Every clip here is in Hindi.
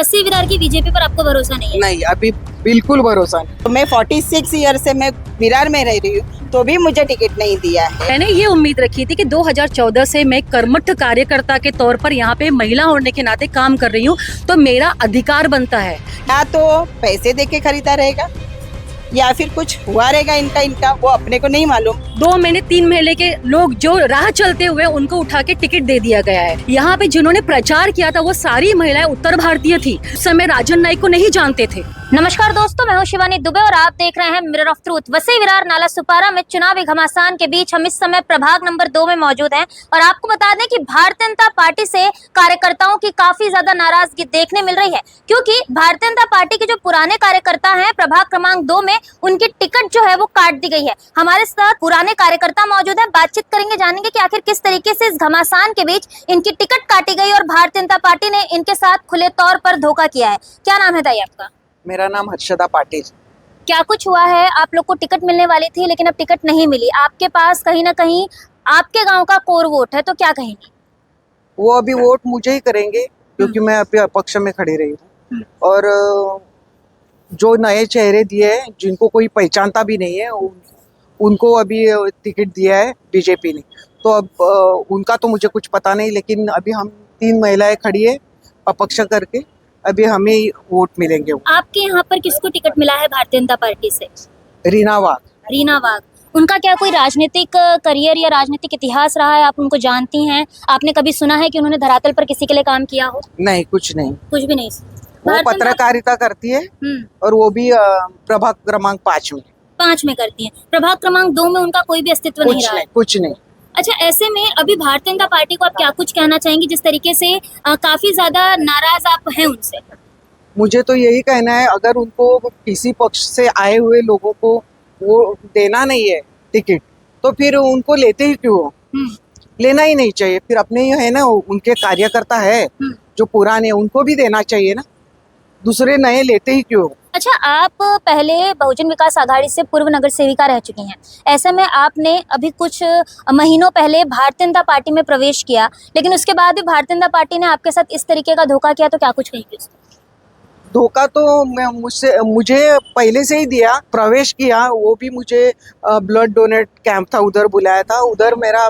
बस्सी विरार की बीजेपी पर आपको भरोसा नहीं है? नहीं, अभी बिल्कुल भरोसा नहीं। तो मैं 46 ईयर से मैं विरार में रह रही हूँ, तो भी मुझे टिकट नहीं दिया है। मैंने ये उम्मीद रखी थी कि 2014 से मैं कर्मठ कार्यकर्ता के तौर पर यहाँ पे महिला होने के नाते काम कर रही हूँ, तो मेरा अधिकार बनता है। या तो पैसे दे के खरीदा रहेगा या फिर कुछ हुआ रहेगा इनका वो अपने को नहीं मालूम। 2 महीने 3 महीने के लोग जो राह चलते हुए उनको उठा के टिकट दे दिया गया है। यहाँ पे जिन्होंने प्रचार किया था वो सारी महिलाएं उत्तर भारतीय थी। उस समय राजन नाईक को नहीं जानते थे। नमस्कार दोस्तों, मैं हूं शिवानी दुबे और आप देख रहे हैं mirror of truth. Bassi Virar नाला सुपारा में चुनावी घमासान के बीच हम इस समय प्रभाग नंबर 2 में मौजूद हैं और आपको बता दें कि भारतीय जनता पार्टी से कार्यकर्ताओं की काफी ज्यादा नाराजगी देखने मिल रही है, क्योंकि भारतीय जनता पार्टी के जो पुराने कार्यकर्ता हैं प्रभाग क्रमांक 2 में, उनकी टिकट जो है वो काट दी गई है। हमारे साथ पुराने कार्यकर्ता मौजूद हैं, बातचीत करेंगे, जानेंगे कि आखिर किस तरीके से इस घमासान के बीच इनकी टिकट काटी गई और भारतीय जनता पार्टी ने इनके साथ खुले तौर पर धोखा किया है। क्या नाम है ताई आपका? मेरा नाम हर्षदा पाटिल। क्या कुछ हुआ है? आप लोग को टिकट मिलने वाली थी लेकिन अब टिकट नहीं मिली। आपके पास कहीं ना कहीं आपके गांव का कोर वोट है, तो क्या कहेंगे? वो अभी वोट मुझे ही करेंगे क्योंकि मैं अभी अपक्ष में खड़ी रही हूँ। और जो नए चेहरे दिए हैं जिनको कोई पहचानता भी नहीं है उनको अभी टिकट दिया है बीजेपी ने। तो अब उनका तो मुझे कुछ पता नहीं, लेकिन अभी हम 3 महिलाएं खड़ी है अपक्ष करके, अभी हमें ही वोट मिलेंगे। आपके यहाँ पर किसको टिकट मिला है भारतीय जनता पार्टी से? रीना वाघ। रीना वाघ। उनका क्या कोई राजनीतिक करियर या राजनीतिक इतिहास रहा है? आप उनको जानती हैं? आपने कभी सुना है कि उन्होंने धरातल पर किसी के लिए काम किया हो? नहीं, कुछ नहीं। कुछ भी नहीं। वो पत्रकारिता करती है और वो भी प्रभाग क्रमांक 5 में करती है। प्रभाग क्रमांक 2 में उनका कोई भी अस्तित्व नहीं रहा है? कुछ नहीं। अच्छा, ऐसे में अभी भारतीय जनता पार्टी को आप क्या कुछ कहना चाहेंगी, जिस तरीके से काफी ज्यादा नाराज आप हैं उनसे? मुझे तो यही कहना है, अगर उनको किसी पक्ष से आए हुए लोगों को वो देना नहीं है टिकट, तो फिर उनको लेते ही क्यों? लेना ही नहीं चाहिए। फिर अपने ही है ना, उनके कार्यकर्ता है जो पुराने, उनको भी देना चाहिए ना, दूसरे नए लेते ही क्यों? अच्छा, आप पहले बहुजन विकास आघाड़ी से पूर्व नगर सेविका रह चुकी हैं। ऐसे में आपने अभी कुछ महीनों पहले भारतीय जनता पार्टी में प्रवेश किया, लेकिन उसके बाद भी भारतीय जनता पार्टी ने आपके साथ इस तरीके का धोखा किया, तो क्या कुछ कहेंगे उसको? धोखा तो मुझे पहले से ही दिया। प्रवेश किया, वो भी मुझे ब्लड डोनेट कैंप था, उधर बुलाया था, उधर मेरा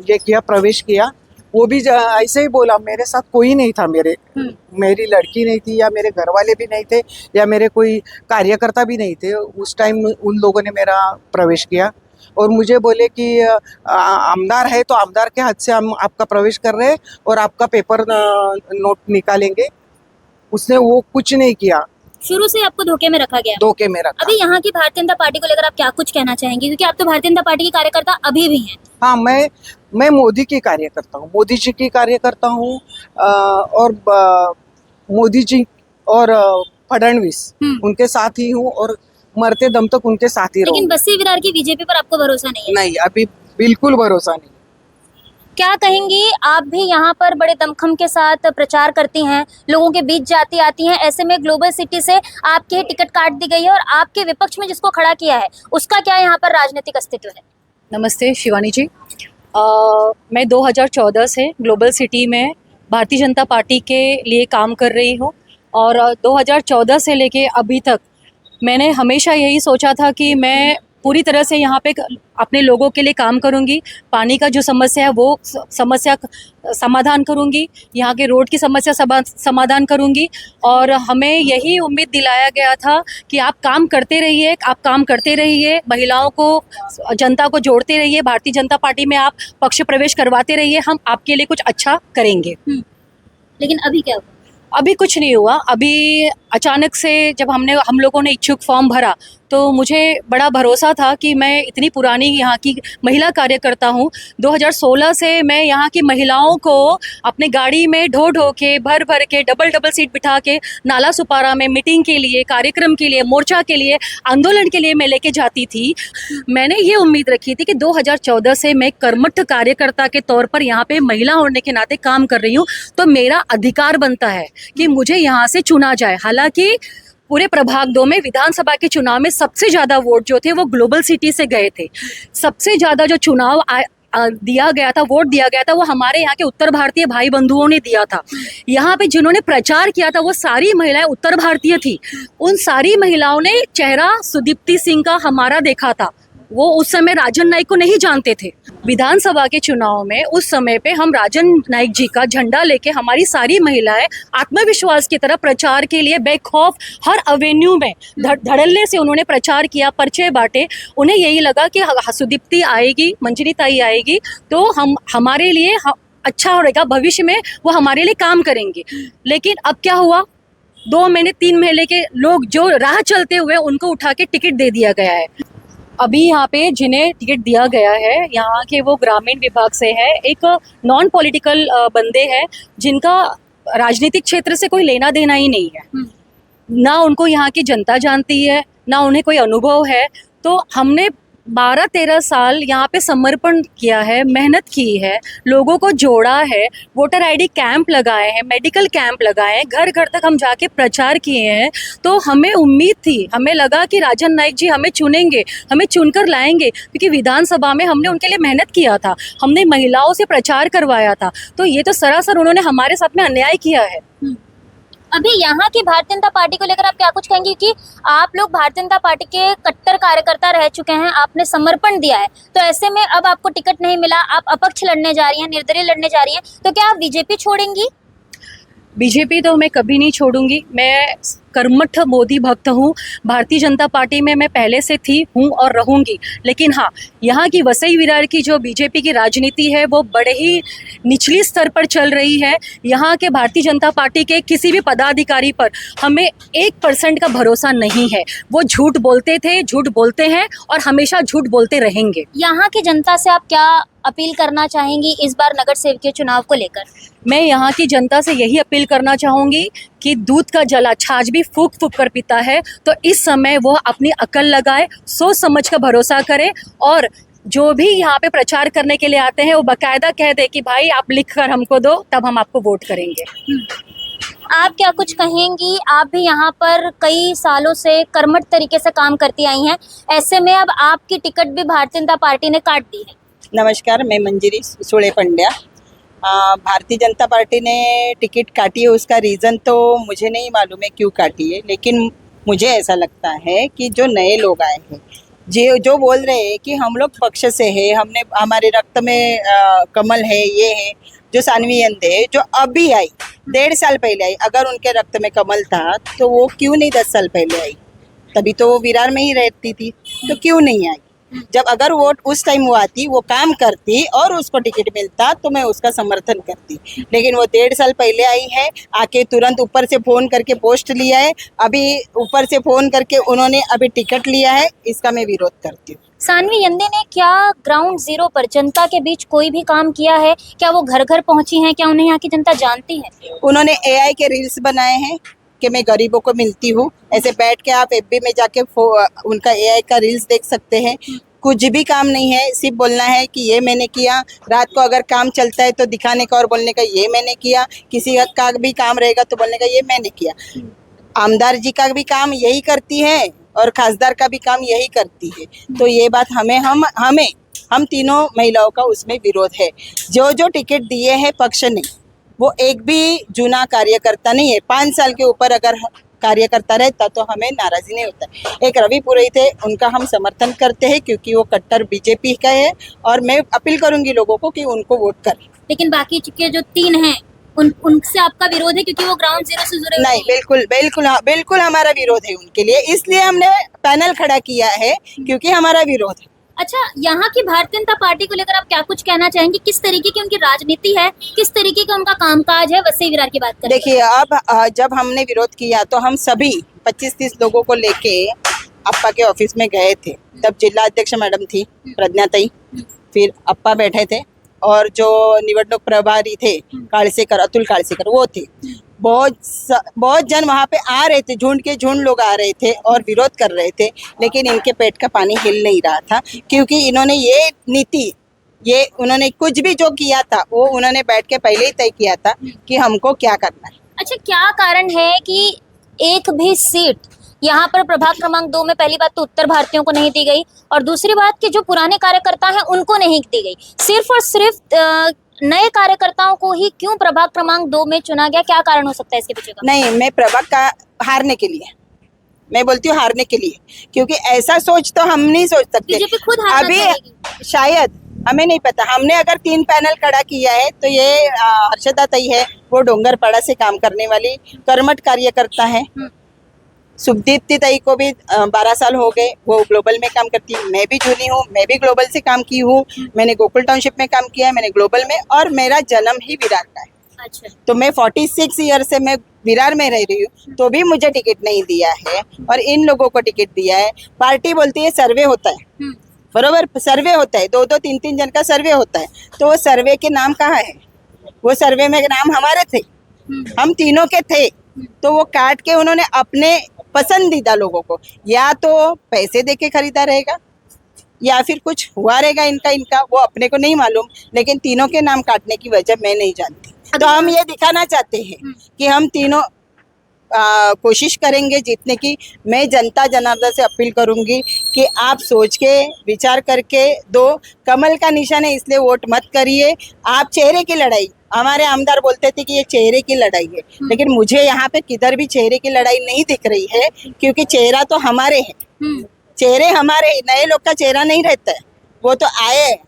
ये किया, प्रवेश किया। वो भी ऐसे ही बोला, मेरे साथ कोई नहीं था, मेरी लड़की नहीं थी या मेरे घर वाले भी नहीं थे या मेरे कोई कार्यकर्ता भी नहीं थे। उस टाइम उन लोगों ने मेरा प्रवेश किया और मुझे बोले कि आमदार है तो आमदार के हाथ से हम आपका प्रवेश कर रहे हैं और आपका पेपर नोट निकालेंगे। उसने वो कुछ नहीं किया। शुरू से आपको धोखे में रखा गया? धोखे में रखा। अभी यहाँ की भारतीय जनता पार्टी को लेकर आप क्या कुछ कहना चाहेंगे, क्योंकि आप तो भारतीय जनता पार्टी के कार्यकर्ता अभी भी हैं? हाँ, मैं मोदी की कार्यकर्ता हूँ, मोदी जी की कार्यकर्ता हूँ और मोदी जी और फडणवीस उनके साथ ही हूँ और मरते दम तक उनके साथ ही रहूंगी। लेकिन बस्सी विरार की बीजेपी पर आपको भरोसा नहीं है? नहीं, अभी बिल्कुल भरोसा नहीं। क्या कहेंगी? आप भी यहाँ पर बड़े दमखम के साथ प्रचार करती हैं, लोगों के बीच जाती आती हैं, ऐसे में ग्लोबल सिटी से आपकी टिकट काट दी गई है और आपके विपक्ष में जिसको खड़ा किया है उसका क्या यहाँ पर राजनीतिक अस्तित्व है? नमस्ते शिवानी जी। मैं 2014 से ग्लोबल सिटी में भारतीय जनता पार्टी के लिए काम कर रही हूँ और 2014 से लेके अभी तक मैंने हमेशा यही सोचा था कि मैं पूरी तरह से यहाँ पे अपने लोगों के लिए काम करूँगी। पानी का जो समस्या है वो समस्या समाधान करूँगी, यहाँ के रोड की समस्या समाधान करूँगी और हमें यही उम्मीद दिलाया गया था कि आप काम करते रहिए, महिलाओं को, जनता को जोड़ते रहिए, भारतीय जनता पार्टी में आप पक्ष प्रवेश करवाते रहिए, हम आपके लिए कुछ अच्छा करेंगे। लेकिन अभी क्या हुआ? अभी कुछ नहीं हुआ। अभी अचानक से जब हम लोगों ने इच्छुक फॉर्म भरा तो मुझे बड़ा भरोसा था कि मैं इतनी पुरानी यहाँ की महिला कार्यकर्ता हूँ। 2016 से मैं यहाँ की महिलाओं को अपने गाड़ी में ढो के भर के डबल सीट बिठा के नाला सुपारा में मीटिंग के लिए, कार्यक्रम के लिए, मोर्चा के लिए, आंदोलन के लिए मैं लेके जाती थी। मैंने ये उम्मीद रखी थी कि 2014 से मैं कर्मठ कार्यकर्ता के तौर पर यहाँ पे महिला होने के नाते काम कर रही हूँ, तो मेरा अधिकार बनता है कि मुझे यहाँ से चुना जाए। हालांकि पूरे प्रभाग 2 में विधानसभा के चुनाव में सबसे ज़्यादा वोट जो थे वो ग्लोबल सिटी से गए थे। सबसे ज़्यादा जो चुनाव दिया गया था, वोट दिया गया था, वो हमारे यहाँ के उत्तर भारतीय भाई बंधुओं ने दिया था। यहाँ पे जिन्होंने प्रचार किया था वो सारी महिलाएं उत्तर भारतीय थी। उन सारी महिलाओं ने चेहरा सुदीप्ति सिंह का हमारा देखा था। वो उस समय राजन नाइक को नहीं जानते थे। विधानसभा के चुनाव में उस समय पे हम राजन नाइक जी का झंडा लेके हमारी सारी महिलाएं आत्मविश्वास की तरह प्रचार के लिए बेखौफ हर अवेन्यू में धड़ल्ले से उन्होंने प्रचार किया, पर्चे बांटे। उन्हें यही लगा कि सुदीप्ति आएगी, मंजरी ताई आएगी तो हमारे लिए अच्छा होगा, भविष्य में वो हमारे लिए काम करेंगे। लेकिन अब क्या हुआ, 2 महीने 3 महीने के लोग जो राह चलते हुए उनको उठा के टिकट दे दिया गया है। अभी यहाँ पे जिन्हें टिकट दिया गया है यहाँ के वो ग्रामीण विभाग से है, एक नॉन पॉलिटिकल बंदे हैं जिनका राजनीतिक क्षेत्र से कोई लेना देना ही नहीं है। ना उनको यहाँ की जनता जानती है, ना उन्हें कोई अनुभव है। तो हमने 12-13 साल यहाँ पे समर्पण किया है, मेहनत की है, लोगों को जोड़ा है, वोटर आईडी कैंप लगाए हैं, मेडिकल कैंप लगाए हैं, घर घर तक हम जाके प्रचार किए हैं। तो हमें उम्मीद थी, हमें लगा कि राजन नाइक जी हमें चुनेंगे, हमें चुनकर लाएंगे, क्योंकि विधानसभा में हमने उनके लिए मेहनत किया था, हमने महिलाओं से प्रचार करवाया था। तो ये तो सरासर उन्होंने हमारे साथ में अन्याय किया है। अभी यहाँ की भारतीय जनता पार्टी को लेकर आप क्या कुछ कहेंगे कि आप लोग भारतीय जनता पार्टी के कट्टर कार्यकर्ता रह चुके हैं, आपने समर्पण दिया है, तो ऐसे में अब आपको टिकट नहीं मिला, आप अपक्ष लड़ने जा रही हैं, निर्दलीय लड़ने जा रही हैं, तो क्या आप बीजेपी छोड़ेंगी? बीजेपी तो मैं कभी नहीं छोड़ूंगी। मैं कर्मठ मोदी भक्त हूँ। भारतीय जनता पार्टी में मैं पहले से थी, हूँ और रहूंगी। लेकिन हाँ, यहाँ की वसई विरार की जो बीजेपी की राजनीति है वो बड़े ही निचली स्तर पर चल रही है। यहाँ के भारतीय जनता पार्टी के किसी भी पदाधिकारी पर हमें 1% का भरोसा नहीं है। वो झूठ बोलते थे, झूठ बोलते हैं और हमेशा झूठ बोलते रहेंगे। यहाँ की जनता से आप क्या अपील करना चाहेंगी इस बार नगर सेवकीय चुनाव को लेकर? मैं यहाँ की जनता से यही अपील करना चाहूँगी कि दूध का जला छाछ भी फूक फूक कर पीता है, तो इस समय वो अपनी अकल लगाए, सोच समझ कर भरोसा करे और जो भी यहाँ पे प्रचार करने के लिए आते हैं वो बाकायदा कह दे कि भाई आप लिख कर हमको दो, तब हम आपको वोट करेंगे। आप क्या कुछ कहेंगी? आप भी यहाँ पर कई सालों से कर्मठ तरीके से काम करती आई हैं, ऐसे में अब आपकी टिकट भी भारतीय जनता पार्टी ने काट दी है। नमस्कार, मैं मंजरी सुळे पंड्या। भारतीय जनता पार्टी ने टिकट काटी है, उसका रीज़न तो मुझे नहीं मालूम है क्यों काटी है, लेकिन मुझे ऐसा लगता है कि जो नए लोग आए हैं, जो बोल रहे हैं कि हम लोग पक्ष से है, हमने हमारे रक्त में कमल है, ये है, जो सानवी यंदे है जो अभी आई, 1.5 साल पहले आई, अगर उनके रक्त में कमल था तो वो क्यों नहीं 10 साल पहले आई? तभी तो वो विरार में ही रहती थी, तो क्यों नहीं आई? जब अगर वोट उस टाइम वो आती, वो काम करती और उसको टिकट मिलता तो मैं उसका समर्थन करती। लेकिन वो 1.5 साल पहले आई है, आके तुरंत ऊपर से फ़ोन करके पोस्ट लिया है, अभी ऊपर से फ़ोन करके उन्होंने अभी टिकट लिया है, इसका मैं विरोध करती हूँ। सानवी यंदे ने क्या ग्राउंड जीरो पर जनता के बीच कोई भी काम किया है? क्या वो घर घर पहुंची हैं? क्या उन्हें यहाँ की जनता जानती है? उन्होंने AI के रील्स बनाए हैं कि मैं गरीबों को मिलती हूँ। ऐसे बैठ के आप FB में जाके उनका AI का रील्स देख सकते हैं। कुछ भी काम नहीं है, सिर्फ बोलना है कि ये मैंने किया। रात को अगर काम चलता है तो दिखाने का और बोलने का ये मैंने किया। किसी का भी काम रहेगा तो बोलने का ये मैंने किया। आमदार जी का भी काम यही करती है और खासदार का भी काम यही करती है। तो ये बात हम तीनों महिलाओं का उसमें विरोध है। जो टिकट दिए हैं पक्ष ने, वो एक भी जूना कार्यकर्ता नहीं है। 5 साल के ऊपर अगर कार्यकर्ता रहता तो हमें नाराज़ी नहीं होता। एक रवि पुरोहित है, उनका हम समर्थन करते हैं क्योंकि वो कट्टर बीजेपी का है और मैं अपील करूंगी लोगों को कि उनको वोट करें। लेकिन बाकी के जो 3 हैं उनसे आपका विरोध है क्योंकि वो ग्राउंड जीरो से जुड़े? नहीं, बिल्कुल हमारा विरोध है उनके लिए, इसलिए हमने पैनल खड़ा किया है क्योंकि हमारा विरोध है। अच्छा, यहाँ की भारतीय जनता पार्टी को लेकर आप क्या कुछ कहना चाहेंगे? किस तरीके की उनकी राजनीति है, किस तरीके का उनका कामकाज है? वसई विरार की बात करें। देखिए, अब जब हमने विरोध किया तो हम सभी 25-30 लोगों को लेके अप्पा के ऑफिस में गए थे। तब जिला अध्यक्ष मैडम थी प्रज्ञाताई, फिर अप्पा बैठे थे और जो निवडणूक प्रभारी थे अतुल काळसेकर वो थे। बहुत जन वहाँ पे आ रहे थे, झुंड के झुंड लोग आ रहे थे और विरोध कर रहे थे, लेकिन इनके पेट का पानी हिल नहीं रहा था क्योंकि इन्होंने ये नीति, ये उन्होंने कुछ भी जो किया था वो उन्होंने बैठ के पहले ही तय किया था कि हमको क्या करना है। अच्छा, क्या कारण है कि एक भी सीट यहाँ पर प्रभाग क्रमांक 2 में पहली बात तो उत्तर भारतीयों को नहीं दी गई, और दूसरी बात कि जो पुराने कार्यकर्ता हैं उनको नहीं दी गई। सिर्फ और सिर्फ नए कार्यकर्ताओं को ही क्यों प्रभाग क्रमांक 2 में चुना गया? क्या कारण हो सकता है इसके पीछे का? नहीं, मैं प्रभाग का हारने के लिए, मैं बोलती हूँ हारने के लिए, क्योंकि ऐसा सोच तो हम नहीं सोच सकते। बीजेपी खुद हारना अभी चाहेगी। शायद, हमें नहीं पता। हमने अगर 3 पैनल खड़ा किया है तो ये हर्षदा ताई है, वो डोंगरपाड़ा से काम करने वाली कर्मठ कार्यकर्ता है। सुखदीप्ति ताई को भी 12 साल हो गए, वो ग्लोबल में काम करती है। मैं भी जूनी हूँ, मैं भी ग्लोबल से काम की हूँ। मैंने गोकुल टाउनशिप में काम किया है, मैंने ग्लोबल में, और मेरा जन्म ही विरार का है। अच्छा, तो मैं 46 ईयर से मैं विरार में रह रही हूँ, तो भी मुझे टिकट नहीं दिया है, और इन लोगों को टिकट दिया है। पार्टी बोलती है सर्वे होता है, बरोबर, सर्वे होता है, 2-2, 3-3 जन का सर्वे होता है, तो वो सर्वे के नाम कहाँ है? वो सर्वे में नाम हमारे थे, हम तीनों के थे, तो वो काट के उन्होंने अपने पसंदीदा लोगों को या तो पैसे देके खरीदा रहेगा या फिर कुछ हुआ रहेगा इनका, वो अपने को नहीं मालूम, लेकिन तीनों के नाम काटने की वजह मैं नहीं जानती। तो हम ये दिखाना चाहते हैं कि हम तीनों कोशिश करेंगे जीतने की। मैं जनता जनार्दन से अपील करूंगी कि आप सोच के विचार करके दो। कमल का निशान है, इसलिए वोट मत करिए। आप चेहरे की लड़ाई, हमारे आमदार बोलते थे कि ये चेहरे की लड़ाई है, लेकिन मुझे यहाँ पे किधर भी चेहरे की लड़ाई नहीं दिख रही है, क्योंकि चेहरा तो हमारे है, चेहरे हमारे, नए लोग का चेहरा नहीं रहता है। वो तो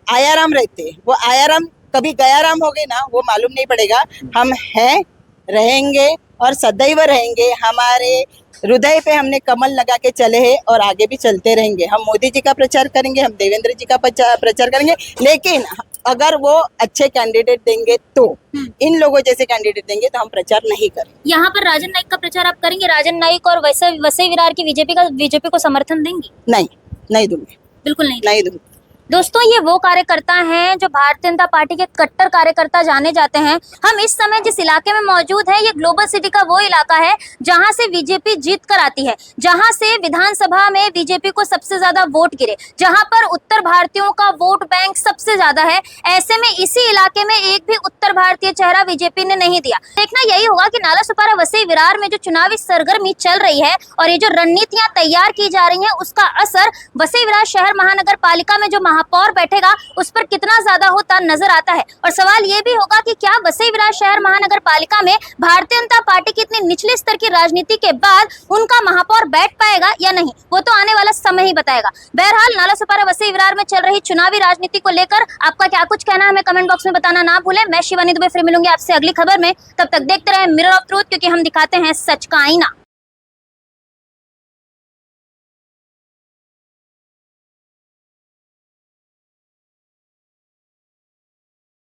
आयाराम रहते हैं, वो आयाराम कभी गयाराम हो गए ना, वो मालूम नहीं पड़ेगा। हम हैं, रहेंगे और सदैव रहेंगे। हमारे हृदय पे हमने कमल लगा के चले हैं और आगे भी चलते रहेंगे। हम मोदी जी का प्रचार करेंगे, हम देवेंद्र जी का प्रचार करेंगे, लेकिन अगर वो अच्छे कैंडिडेट देंगे तो, इन लोगों जैसे कैंडिडेट देंगे तो हम प्रचार नहीं करेंगे। यहाँ पर राजन नाईक का प्रचार आप करेंगे? राजन नाईक और वसई विरार की बीजेपी को समर्थन देंगी? नहीं दूंगी, बिल्कुल नहीं। नहीं दूंगी। दोस्तों, ये वो कार्यकर्ता हैं जो भारतीय जनता पार्टी के कट्टर कार्यकर्ता जाने जाते हैं। हम इस समय जिस इलाके में मौजूद हैं, ये ग्लोबल सिटी का वो इलाका है जहां से बीजेपी जीत कर आती है, जहां से विधानसभा में बीजेपी को सबसे ज्यादा वोट गिरे, जहां पर उत्तर भारतीयों का वोट बैंक सबसे ज्यादा है। ऐसे में इसी इलाके में एक भी उत्तर भारतीय चेहरा बीजेपी ने नहीं दिया। देखना यही होगा कि नालासोपारा वसई विरार में जो चुनावी सरगर्मी चल रही है और ये जो रणनीतियां तैयार की जा रही हैं, उसका असर वसई विरार शहर महानगर पालिका में जो महापौर बैठेगा उस पर कितना ज्यादा होता नजर आता है। और सवाल ये भी होगा कि क्या वसई विरार शहर महानगर पालिका में भारतीय जनता पार्टी की इतनी निचले स्तर की राजनीति के बाद उनका महापौर बैठ पाएगा या नहीं, वो तो आने वाला समय ही बताएगा। बहरहाल, नालासोपारा वसई विरार में चल रही चुनावी राजनीति को लेकर आपका क्या कुछ कहना है, हमें कमेंट बॉक्स में बताना ना भूलें। मैं शिवानी दुबे फिर मिलूंगी आपसे अगली खबर में। तब तक देखते रहे मिरर ऑफ ट्रूथ, क्योंकि हम दिखाते हैं सच का आईना।